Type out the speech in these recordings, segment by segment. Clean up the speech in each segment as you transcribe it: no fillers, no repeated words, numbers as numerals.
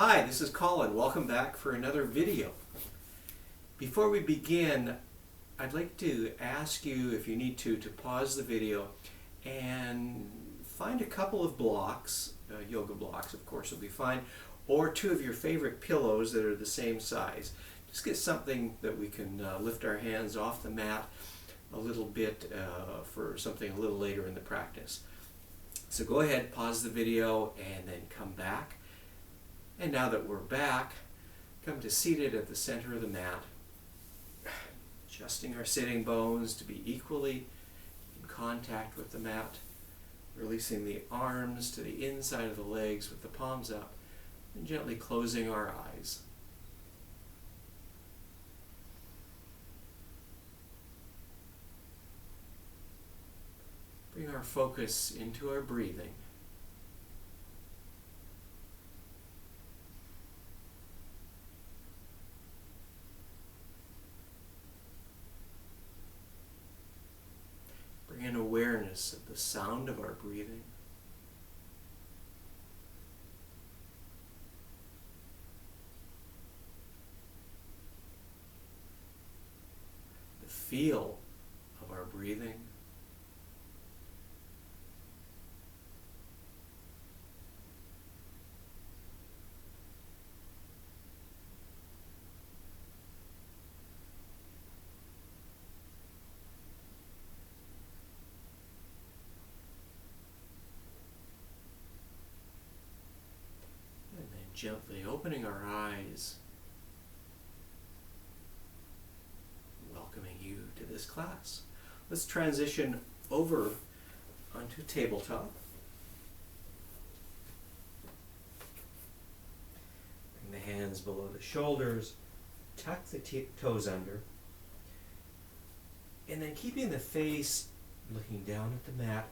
Hi, this is Collin. Welcome back for another video. Before we begin, I'd like to ask you, if you need to pause the video and find a couple of blocks, yoga blocks of course will be fine, or two of your favorite pillows that are the same size. Just get something that we can lift our hands off the mat a little bit for something a little later in the practice. So go ahead, pause the video, and then come back. And now that we're back, come to seated at the center of the mat, adjusting our sitting bones to be equally in contact with the mat, releasing the arms to the inside of the legs with the palms up, and gently closing our eyes. Bring our focus into our breathing. Bring in awareness of the sound of our breathing. The feel of our breathing. Gently opening our eyes, welcoming you to this class. Let's transition over onto tabletop. Bring the hands below the shoulders, tuck the toes under, and then keeping the face looking down at the mat,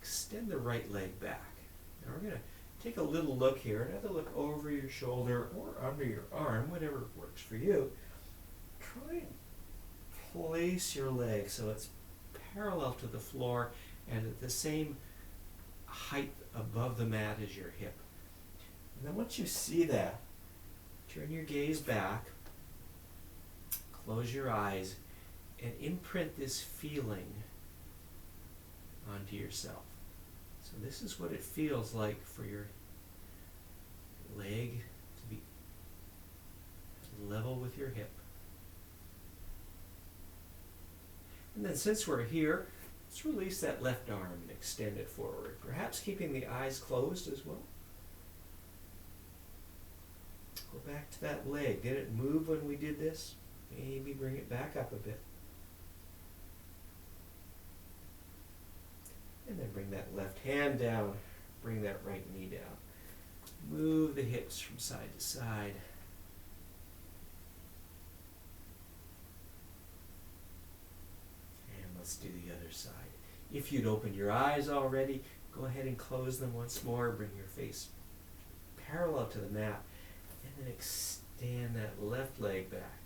extend the right leg back. Now we're going to take a little look here, another look over your shoulder or under your arm, whatever works for you. Try and place your leg so it's parallel to the floor and at the same height above the mat as your hip. And then once you see that, turn your gaze back, close your eyes, and imprint this feeling onto yourself. So this is what it feels like for your leg to be level with your hip. And then since we're here, let's release that left arm and extend it forward, perhaps keeping the eyes closed as well. Go back to that leg. Did it move when we did this? Maybe bring it back up a bit. And then bring that left hand down, bring that right knee down. Move the hips from side to side. And let's do the other side. If you'd opened your eyes already, go ahead and close them once more. Bring your face parallel to the mat, and then extend that left leg back.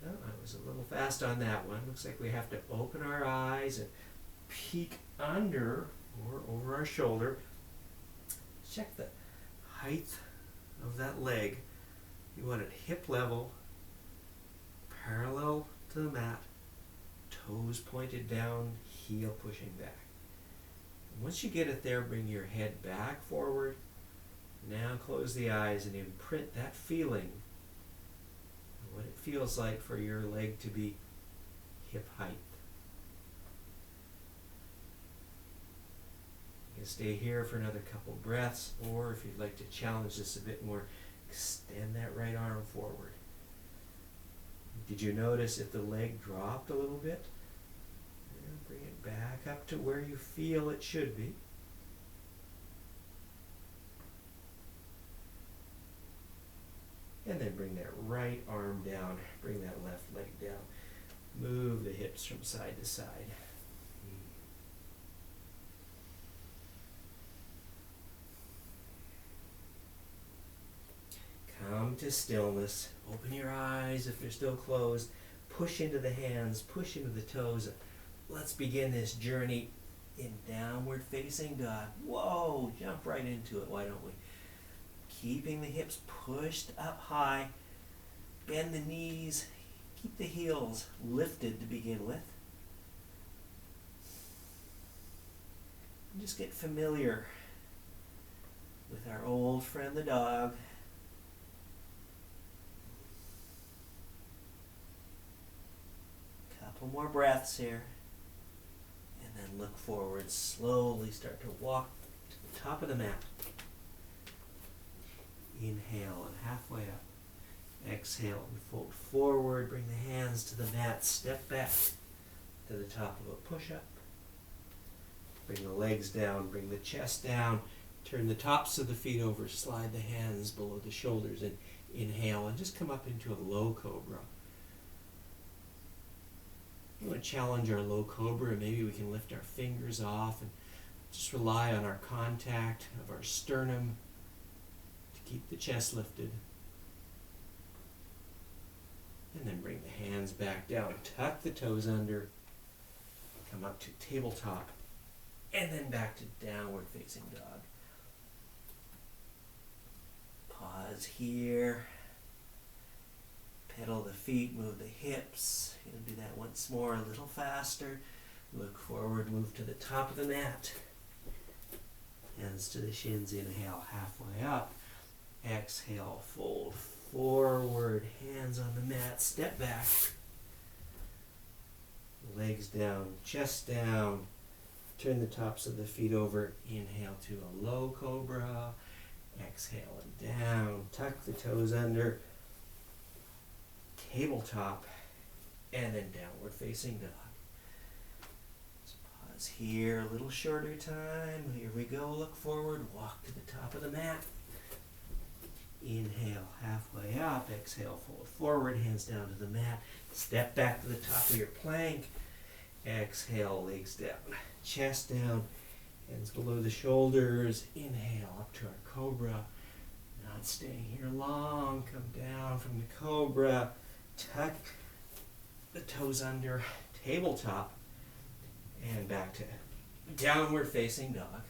Oh, I was a little fast on that one. Looks like we have to open our eyes and peek under or over our shoulder. Check the height of that leg. You want it hip level, parallel to the mat, toes pointed down, heel pushing back. And once you get it there, bring your head back forward. Now close the eyes and imprint that feeling, what it feels like for your leg to be hip height. You can stay here for another couple breaths, or if you'd like to challenge this a bit more, extend that right arm forward. Did you notice if the leg dropped a little bit? Bring it back up to where you feel it should be. And then bring that right arm down, bring that left leg down. Move the hips from side to side. Come to stillness. Open your eyes if they're still closed. Push into the hands, push into the toes. Let's begin this journey in downward facing dog. Whoa, jump right into it, why don't we? keeping the hips pushed up high. Bend the knees, keep the heels lifted to begin with. And just get familiar with our old friend the dog. Couple more breaths here. And then look forward, slowly start to walk to the top of the mat. Inhale and halfway up. Exhale and fold forward, bring the hands to the mat, step back to the top of a push-up. Bring the legs down, bring the chest down, turn the tops of the feet over, slide the hands below the shoulders, and inhale, and just come up into a low cobra. You want to challenge our low cobra, and maybe we can lift our fingers off and just rely on our contact of our sternum to keep the chest lifted. And then bring the hands back down, tuck the toes under, come up to tabletop, and then back to downward facing dog. Pause here. Pedal the feet, move the hips. You're going to do that once more, a little faster. Look forward, move to the top of the mat. Hands to the shins, inhale, halfway up. Exhale, fold forward, hands on the mat, step back. Legs down, chest down. Turn the tops of the feet over. Inhale to a low cobra. Exhale and down. Tuck the toes under. Tabletop. And then downward facing dog. Let's pause here. A little shorter time. Here we go. Look forward. Walk to the top of the mat. Inhale, halfway up. Exhale, fold forward. Hands down to the mat. Step back to the top of your plank. Exhale, legs down. Chest down. Hands below the shoulders. Inhale, up to our cobra. Not staying here long. Come down from the cobra. Tuck the toes under. Tabletop. And back to downward facing dog.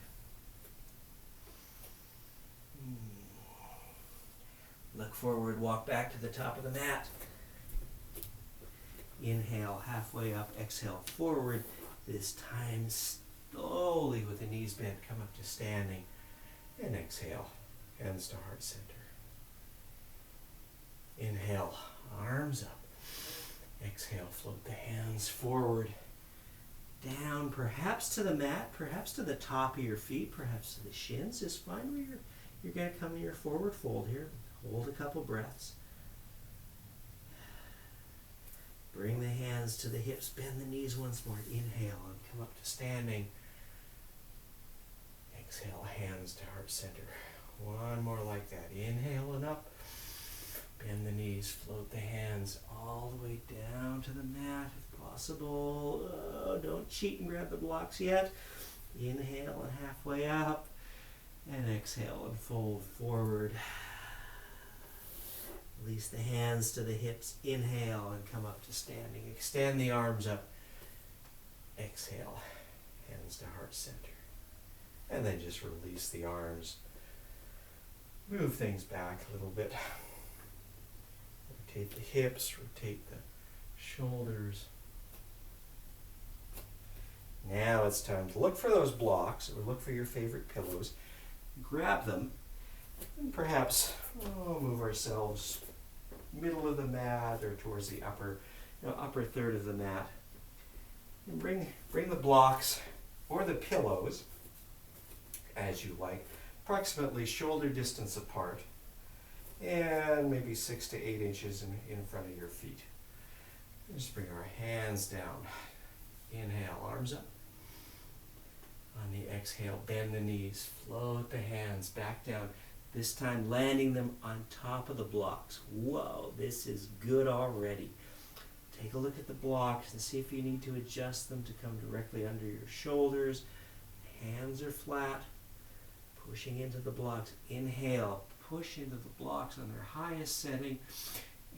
Look forward, walk back to the top of the mat. Inhale, halfway up, exhale, forward. This time, slowly with the knees bent, come up to standing. And exhale, hands to heart center. Inhale, arms up. Exhale, float the hands forward. Down, perhaps to the mat, perhaps to the top of your feet, perhaps to the shins. Just find where you're going to come in your forward fold here. Hold a couple breaths. Bring the hands to the hips, bend the knees once more. Inhale and come up to standing. Exhale, hands to heart center. One more like that. Inhale and up. Bend the knees, float the hands all the way down to the mat if possible. Don't cheat and grab the blocks yet. Inhale and halfway up. And exhale and fold forward. Release the hands to the hips. Inhale and come up to standing. Extend the arms up. Exhale. Hands to heart center. And then just release the arms. Move things back a little bit. Rotate the hips. Rotate the shoulders. Now it's time to look for those blocks or look for your favorite pillows. Grab them and perhaps move ourselves middle of the mat or towards the upper third of the mat. And bring the blocks or the pillows as you like, approximately shoulder distance apart and maybe 6 to 8 inches in front of your feet. Just bring our hands down. Inhale, arms up. On the exhale, bend the knees, float the hands back down. This time landing them on top of the blocks. Whoa, this is good already. Take a look at the blocks and see if you need to adjust them to come directly under your shoulders. Hands are flat. Pushing into the blocks. Inhale, push into the blocks on their highest setting.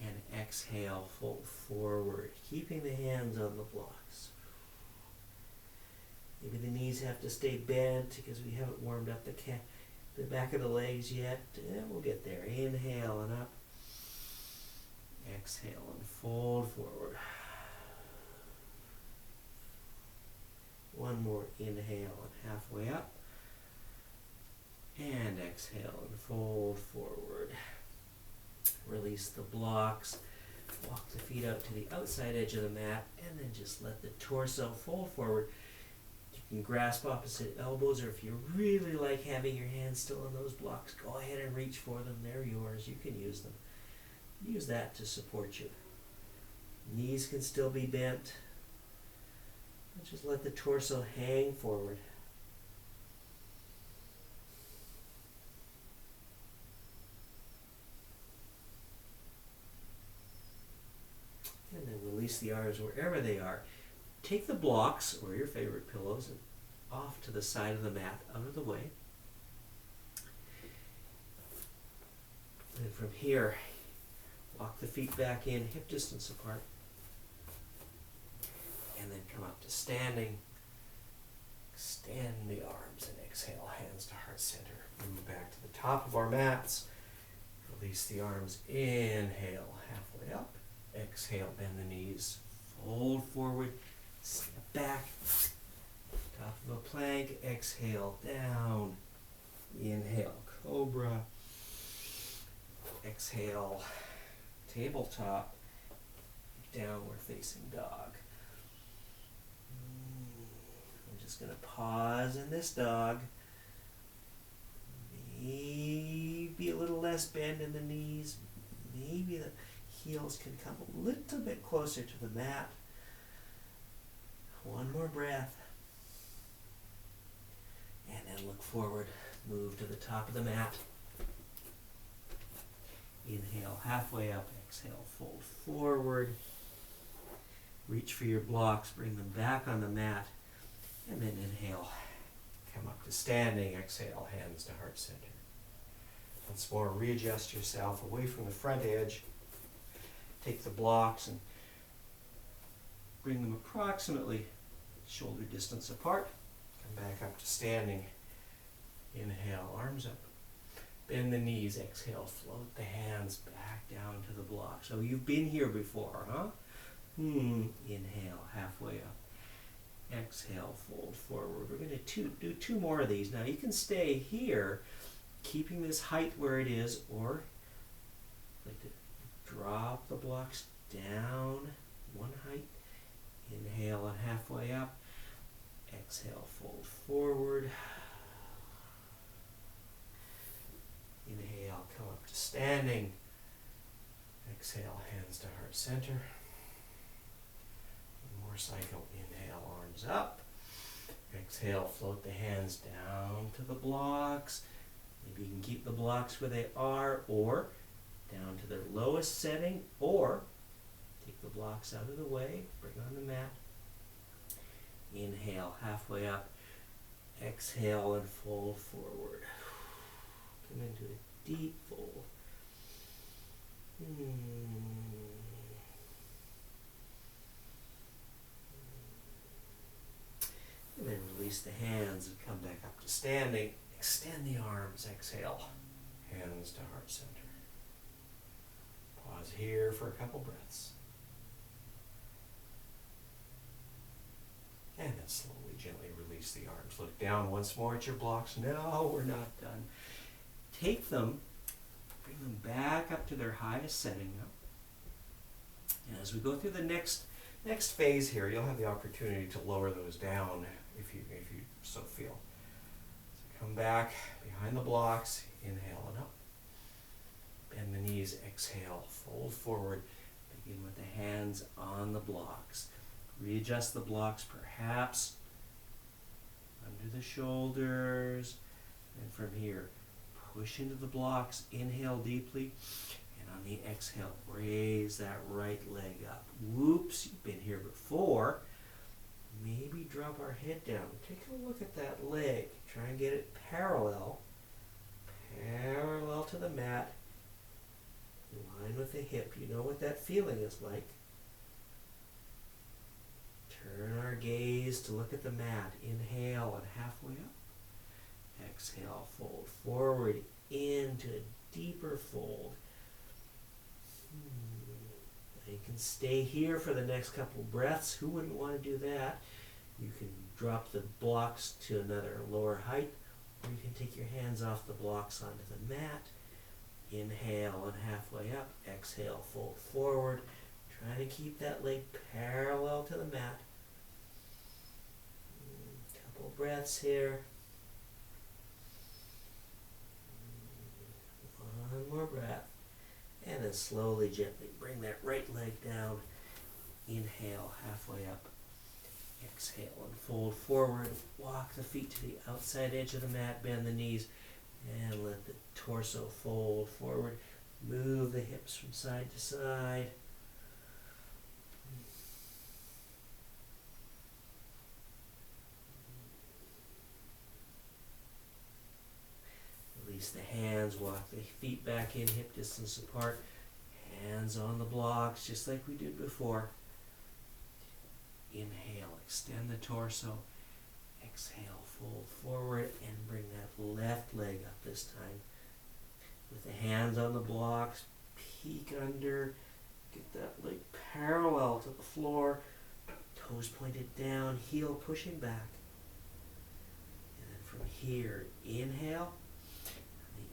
And exhale, fold forward, keeping the hands on the blocks. Maybe the knees have to stay bent because we haven't warmed up the the back of the legs yet. We'll get there. Inhale and up. Exhale and fold forward. One more inhale and halfway up. And exhale and fold forward. Release the blocks. Walk the feet out to the outside edge of the mat, and then just let the torso fold forward. You can grasp opposite elbows, or if you really like having your hands still on those blocks, go ahead and reach for them. They're yours. You can use them. Use that to support you. Knees can still be bent. And just let the torso hang forward. And then release the arms wherever they are. Take the blocks or your favorite pillows and off to the side of the mat, out of the way. And from here, walk the feet back in, hip distance apart. And then come up to standing. Extend the arms and exhale, hands to heart center. Move back to the top of our mats. Release the arms. Inhale, halfway up. Exhale, bend the knees. Fold forward. Step back. Top of a plank. Exhale, down. Inhale, cobra. Exhale, tabletop. Downward facing dog. I'm just going to pause in this dog. Maybe a little less bend in the knees. Maybe the heels can come a little bit closer to the mat. One more breath. And then look forward. Move to the top of the mat. Inhale, halfway up. Exhale, fold forward. Reach for your blocks. Bring them back on the mat. And then inhale. Come up to standing. Exhale, hands to heart center. Once more, readjust yourself away from the front edge. Take the blocks and bring them approximately shoulder distance apart. Come back up to standing. Inhale, arms up. Bend the knees. Exhale, float the hands back down to the block. So you've been here before, huh? Inhale, halfway up. Exhale, fold forward. We're going to do two more of these. Now you can stay here, keeping this height where it is, or like to drop the blocks down one height. Inhale and halfway up. Exhale, fold forward. Inhale, come up to standing. Exhale, hands to heart center. One more cycle. Inhale, arms up. Exhale, float the hands down to the blocks. Maybe you can keep the blocks where they are, or down to their lowest setting, or take the blocks out of the way, bring on the mat. Inhale, halfway up. Exhale and fold forward. Come into a deep fold. And then release the hands and come back up to standing. Extend the arms. Exhale. Hands to heart center. Pause here for a couple breaths. And then slowly, gently release the arms. Look down once more at your blocks. No, we're not done. Take them, bring them back up to their highest setting now. And as we go through the next phase here, you'll have the opportunity to lower those down if you so feel. So come back behind the blocks, inhale and up. Bend the knees, exhale, fold forward. Begin with the hands on the blocks. Readjust the blocks perhaps under the shoulders. And from here, push into the blocks, inhale deeply. And on the exhale, raise that right leg up. Whoops, you've been here before. Maybe drop our head down. Take a look at that leg. Try and get it parallel to the mat. In line with the hip. You know what that feeling is like. Turn our gaze to look at the mat. Inhale and halfway up. Exhale, fold forward into a deeper fold. You can stay here for the next couple breaths. Who wouldn't want to do that? You can drop the blocks to another lower height, or you can take your hands off the blocks onto the mat. Inhale and halfway up. Exhale, fold forward. Trying to keep that leg parallel to the mat. Couple breaths here. One more breath. And then slowly, gently bring that right leg down. Inhale, halfway up. Exhale and fold forward. Walk the feet to the outside edge of the mat. Bend the knees. And let the torso fold forward. Move the hips from side to side. Release the hands, walk the feet back in, hip distance apart. Hands on the blocks, just like we did before. Inhale, extend the torso. Exhale, fold forward and bring that left leg up this time. With the hands on the blocks, peek under. Get that leg parallel to the floor. Toes pointed down, heel pushing back. And then from here, inhale.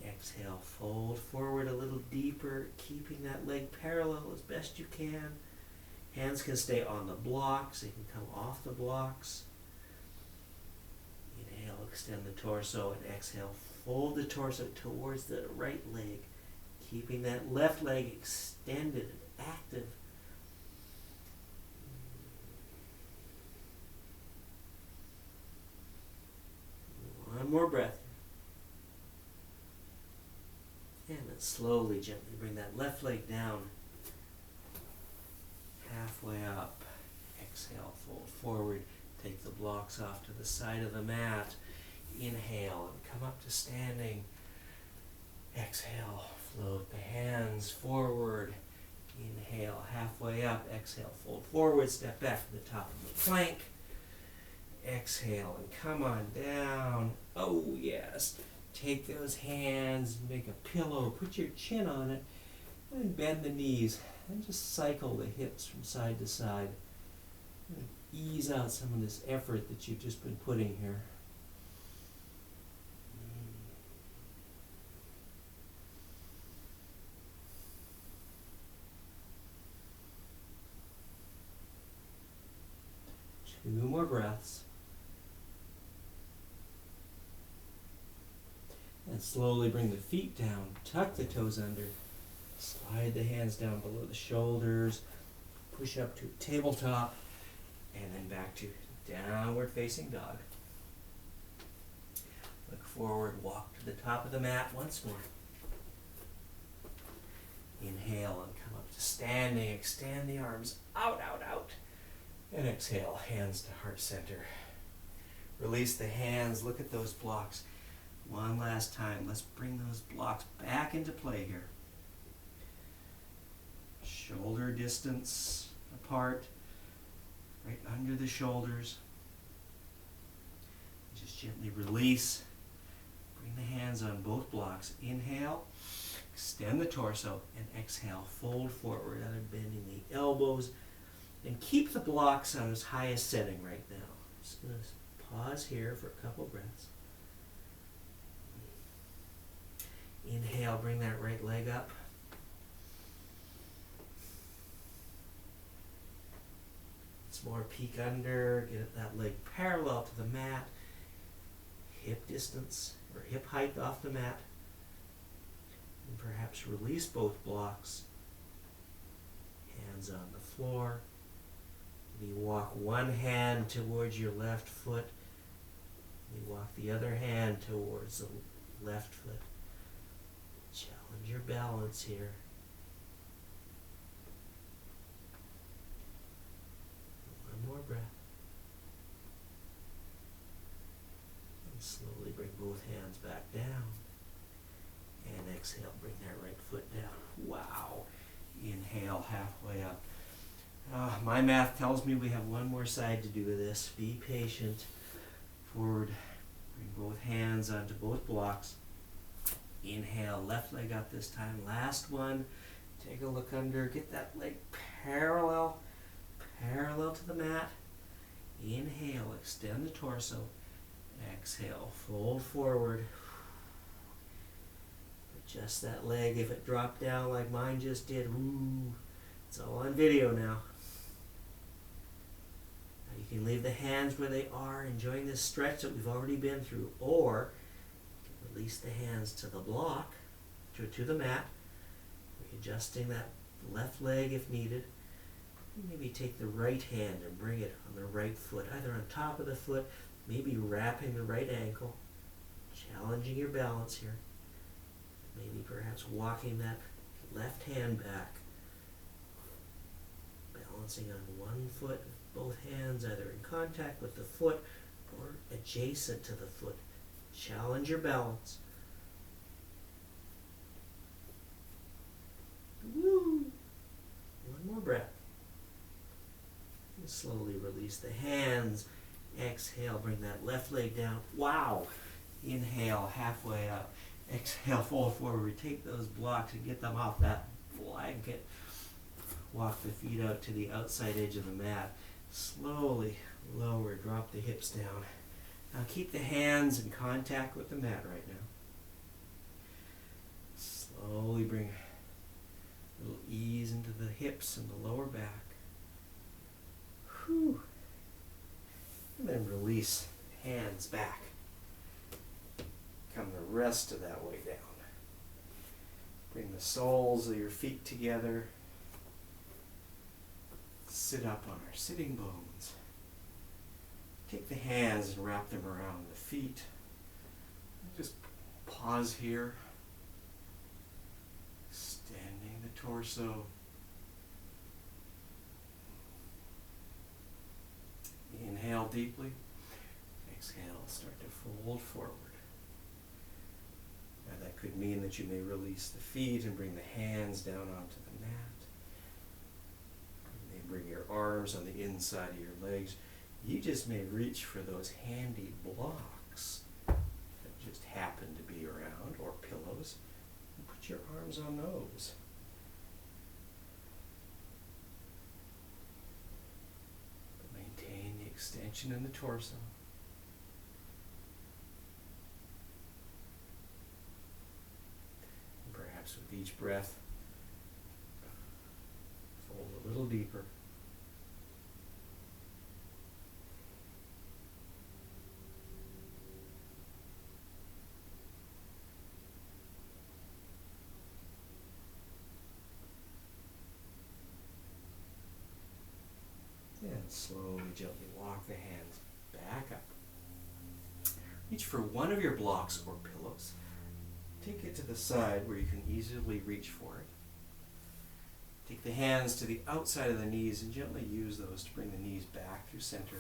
Exhale, fold forward a little deeper, keeping that leg parallel as best you can. Hands can stay on the blocks, they can come off the blocks. Inhale, extend the torso, and exhale, fold the torso towards the right leg, keeping that left leg extended and active. One more breath. And then slowly, gently bring that left leg down. Halfway up. Exhale, fold forward. Take the blocks off to the side of the mat. Inhale and come up to standing. Exhale, float the hands forward. Inhale, halfway up. Exhale, fold forward. Step back to the top of the plank. Exhale and come on down. Oh, yes. Take those hands, make a pillow, put your chin on it, and bend the knees, and just cycle the hips from side to side. And ease out some of this effort that you've just been putting here. Two more breaths. And slowly bring the feet down, tuck the toes under, slide the hands down below the shoulders, push up to tabletop, and then back to downward facing dog. Look forward, walk to the top of the mat once more. Inhale and come up to standing, extend the arms out, out, out. And exhale, hands to heart center. Release the hands, look at those blocks. One last time, let's bring those blocks back into play here. Shoulder distance apart, right under the shoulders. Just gently release. Bring the hands on both blocks. Inhale, extend the torso, and exhale, fold forward, either bending the elbows. And keep the blocks on its highest setting right now. Just going to pause here for a couple breaths. Inhale, bring that right leg up. Once more, peek under, get that leg parallel to the mat. Hip distance, or hip height off the mat. And perhaps release both blocks. Hands on the floor. You walk one hand towards your left foot. You walk the other hand towards the left foot. Challenge your balance here. One more breath. And slowly bring both hands back down. And exhale, bring that right foot down. Wow. Inhale, halfway up. My math tells me we have one more side to do with this. Be patient. Forward. Bring both hands onto both blocks. Inhale, left leg up this time. Last one. Take a look under. Get that leg parallel to the mat. Inhale, extend the torso. Exhale, fold forward. Adjust that leg. If it dropped down like mine just did, ooh, it's all on video now. Now you can leave the hands where they are, enjoying this stretch that we've already been through, or you can release the hands to the block, to the mat, readjusting that left leg if needed. Maybe take the right hand and bring it on the right foot, either on top of the foot, maybe wrapping the right ankle, challenging your balance here. Maybe perhaps walking that left hand back, balancing on one foot, both hands either in contact with the foot or adjacent to the foot. Challenge your balance. Woo! One more breath. And slowly release the hands. Exhale, bring that left leg down. Wow! Inhale, halfway up. Exhale, fold forward. Take those blocks and get them off that blanket. Walk the feet out to the outside edge of the mat. Slowly lower, drop the hips down. Now keep the hands in contact with the mat right now. Slowly bring a little ease into the hips and the lower back. Whew. And then release hands back. Come the rest of that way down. Bring the soles of your feet together. Sit up on our sitting bones. Take the hands and wrap them around the feet. Just pause here. Extending the torso. Inhale deeply. Exhale, start to fold forward. Now that could mean that you may release the feet and bring the hands down onto the mat. You may bring your arms on the inside of your legs. You just may reach for those handy blocks that just happen to be around, or pillows, and put your arms on those. But maintain the extension in the torso. And perhaps with each breath, fold a little deeper. And slowly, gently walk the hands back up. Reach for one of your blocks or pillows. Take it to the side where you can easily reach for it. Take the hands to the outside of the knees and gently use those to bring the knees back through center.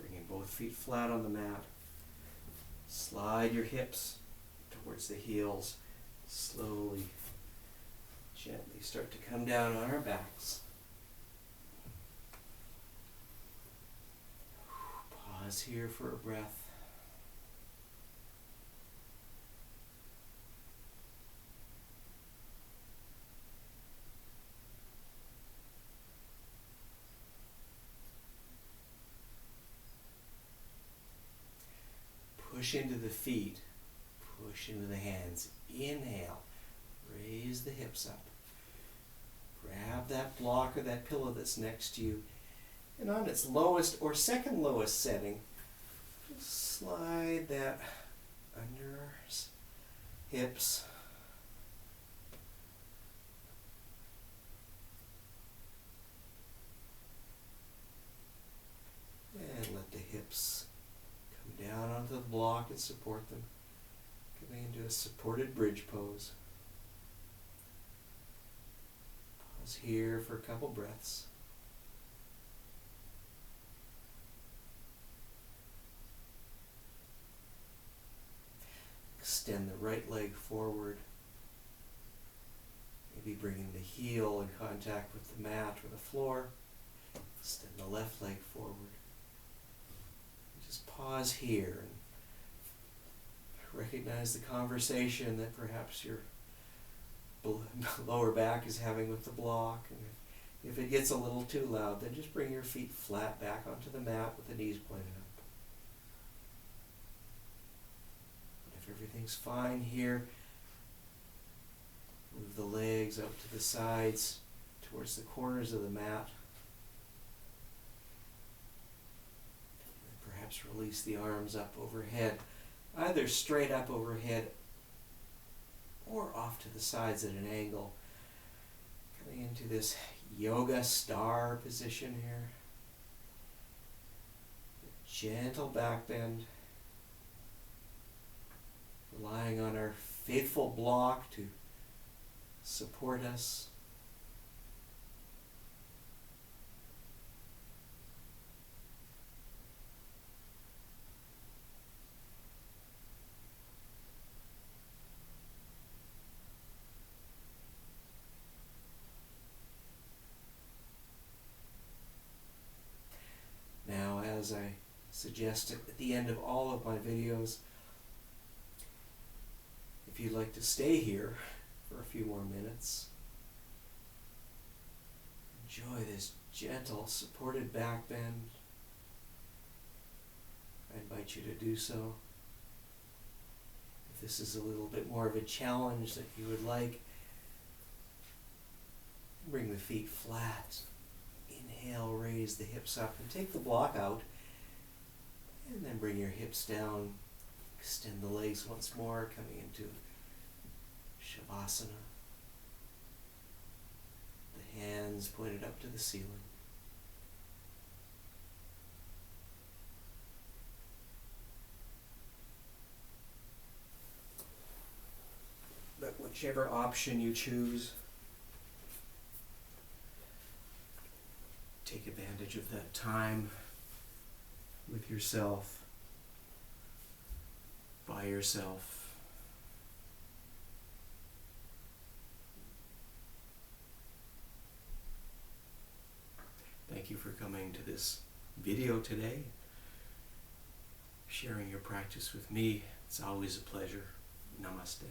Bringing both feet flat on the mat. Slide your hips towards the heels. Slowly, gently start to come down on our backs. Pause here for a breath. Push into the feet, push into the hands. Inhale, raise the hips up. Grab that block or that pillow that's next to you, and on its lowest or second lowest setting, just slide that under hips. And let the hips come down onto the block and support them. Coming into a supported bridge pose. Pause here for a couple breaths. Extend the right leg forward. Maybe bringing the heel in contact with the mat or the floor. Extend the left leg forward. Just pause here and recognize the conversation that perhaps your lower back is having with the block. And if it gets a little too loud, then just bring your feet flat back onto the mat with the knees pointed up. If everything's fine here, move the legs out to the sides towards the corners of the mat. And perhaps release the arms up overhead, either straight up overhead or off to the sides at an angle. Coming into this yoga star position here. Gentle back bend. Relying on our faithful block to support us. Now, as I suggested at the end of all of my videos, if you'd like to stay here for a few more minutes, enjoy this gentle, supported back bend. I invite you to do so. If this is a little bit more of a challenge that you would like, bring the feet flat. Inhale, raise the hips up and take the block out. And then bring your hips down. Extend the legs once more, coming into Shavasana. The hands pointed up to the ceiling. But whichever option you choose, take advantage of that time with yourself, by yourself. Thank you for coming to this video today, sharing your practice with me. It's always a pleasure. Namaste.